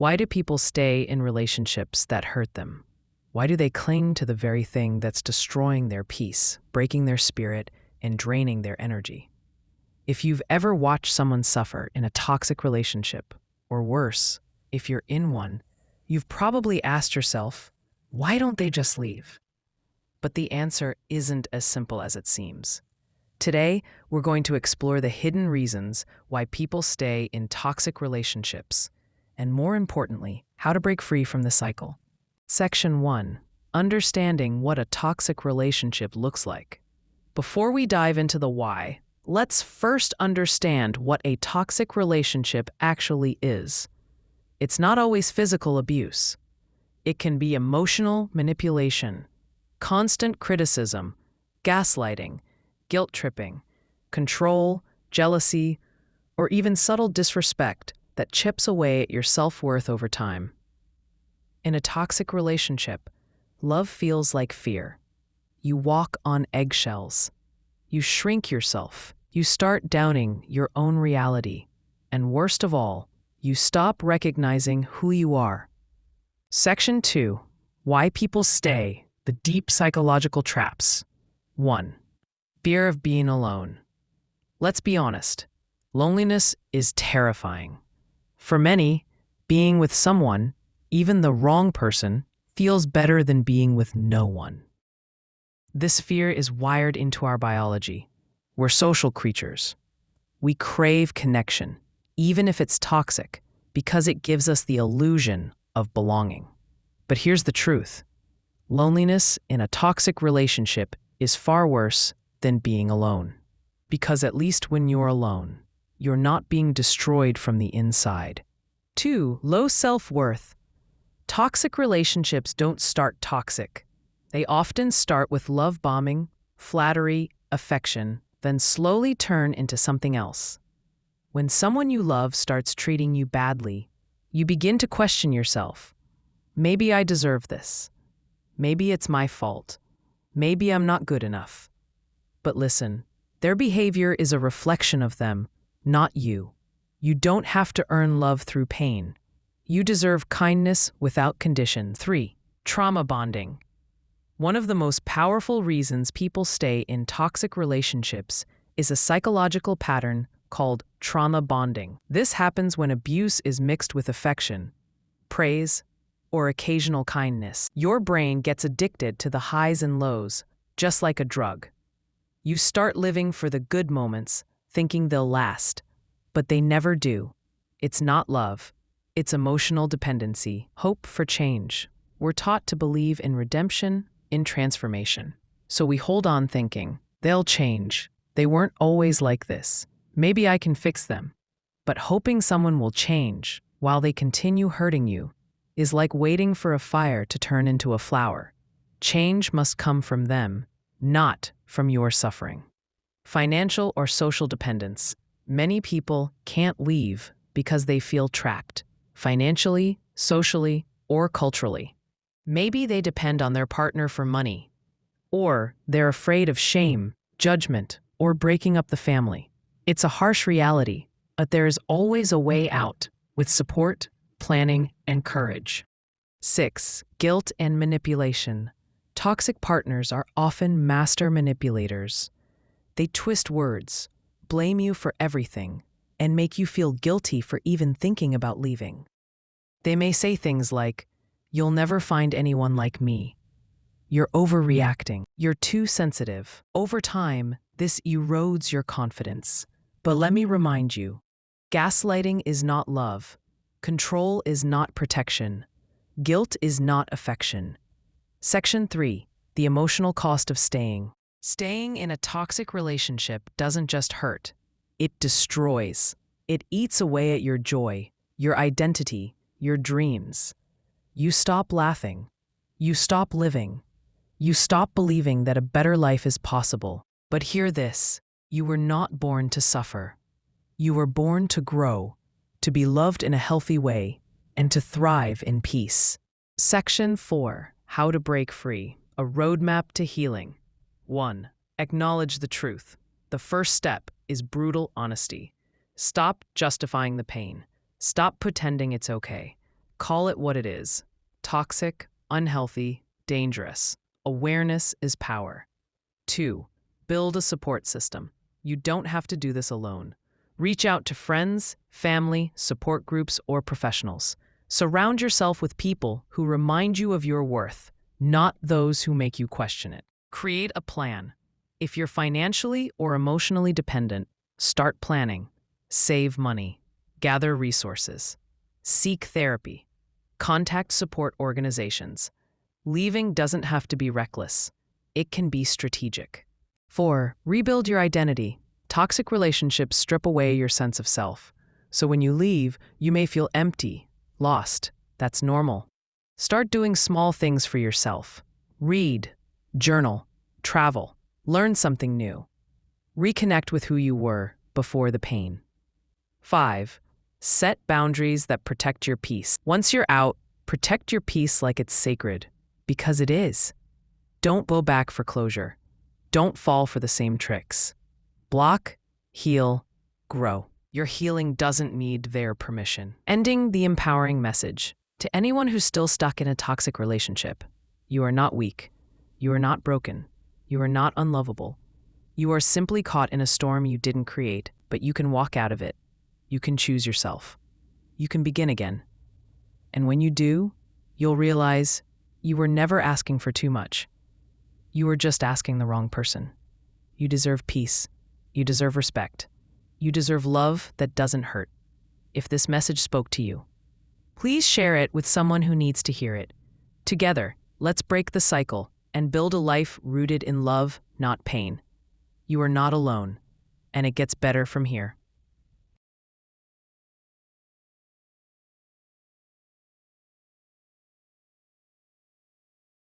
Why do people stay in relationships that hurt them? Why do they cling to the very thing that's destroying their peace, breaking their spirit, and draining their energy? If you've ever watched someone suffer in a toxic relationship, or worse, if you're in one, you've probably asked yourself, why don't they just leave? But the answer isn't as simple as it seems. Today, we're going to explore the hidden reasons why people stay in toxic relationships, and more importantly, how to break free from the cycle. Section 1. Understanding what a toxic relationship looks like. Before we dive into the why, let's first understand what a toxic relationship actually is. It's not always physical abuse. It can be emotional manipulation, constant criticism, gaslighting, guilt-tripping, control, jealousy, or even subtle disrespect that chips away at your self-worth over time. In a toxic relationship, love feels like fear. You walk on eggshells. You shrink yourself. You start doubting your own reality. And worst of all, you stop recognizing who you are. Section 2. Why people stay. The deep psychological traps. 1. Fear of being alone. Let's be honest. Loneliness is terrifying. For many, being with someone, even the wrong person, feels better than being with no one. This fear is wired into our biology. We're social creatures. We crave connection, even if it's toxic, because it gives us the illusion of belonging. But here's the truth. Loneliness in a toxic relationship is far worse than being alone. Because at least when you're alone, you're not being destroyed from the inside. 2. Low self-worth. Toxic relationships don't start toxic. They often start with love bombing, flattery, affection, then slowly turn into something else. When someone you love starts treating you badly, you begin to question yourself. Maybe I deserve this. Maybe it's my fault. Maybe I'm not good enough. But listen, their behavior is a reflection of them, not you. You don't have to earn love through pain. You deserve kindness without condition. 3. Trauma bonding. One of the most powerful reasons people stay in toxic relationships is a psychological pattern called trauma bonding. This happens when abuse is mixed with affection, praise, or occasional kindness. Your brain gets addicted to the highs and lows, just like a drug. You start living for the good moments, thinking they'll last, but they never do. It's not love. It's emotional dependency, hope for change. We're taught to believe in redemption, in transformation. So we hold on thinking, they'll change. They weren't always like this. Maybe I can fix them. But hoping someone will change while they continue hurting you is like waiting for a fire to turn into a flower. Change must come from them, not from your suffering. Financial or social dependence. Many people can't leave because they feel trapped, financially, socially, or culturally. Maybe they depend on their partner for money, or they're afraid of shame, judgment, or breaking up the family. It's a harsh reality, but there is always a way out with support, planning, and courage. 6. Guilt and manipulation. Toxic partners are often master manipulators. They twist words, blame you for everything, and make you feel guilty for even thinking about leaving. They may say things like, "You'll never find anyone like me. You're overreacting. You're too sensitive." Over time, this erodes your confidence. But let me remind you, gaslighting is not love. Control is not protection. Guilt is not affection. Section 3. The emotional cost of staying. Staying in a toxic relationship doesn't just hurt. It destroys. It eats away at your joy, your identity, your dreams. You stop laughing. You stop living. You stop believing that a better life is possible. But hear this, you were not born to suffer. You were born to grow, to be loved in a healthy way, and to thrive in peace. Section 4. How to break free. A roadmap to healing. 1. Acknowledge the truth. The first step is brutal honesty. Stop justifying the pain. Stop pretending it's okay. Call it what it is: toxic, unhealthy, dangerous. Awareness is power. 2. Build a support system. You don't have to do this alone. Reach out to friends, family, support groups, or professionals. Surround yourself with people who remind you of your worth, not those who make you question it. Create a plan. If you're financially or emotionally dependent, start planning. Save money. Gather resources. Seek therapy. Contact support organizations. Leaving doesn't have to be reckless. It can be strategic. 4. Rebuild your identity. Toxic relationships strip away your sense of self. So when you leave, you may feel empty, lost. That's normal. Start doing small things for yourself. Read, journal, travel, learn something new. Reconnect with who you were before the pain. 5. Set boundaries that protect your peace. Once you're out, protect your peace like it's sacred, because it is. Don't go back for closure. Don't fall for the same tricks. Block, heal, grow. Your healing doesn't need their permission. Ending the empowering message. To anyone who's still stuck in a toxic relationship, you are not weak. You are not broken. You are not unlovable. You are simply caught in a storm you didn't create, but you can walk out of it. You can choose yourself. You can begin again. And when you do, you'll realize you were never asking for too much. You were just asking the wrong person. You deserve peace. You deserve respect. You deserve love that doesn't hurt. If this message spoke to you, please share it with someone who needs to hear it. Together, let's break the cycle and build a life rooted in love, not pain. You are not alone, and it gets better from here.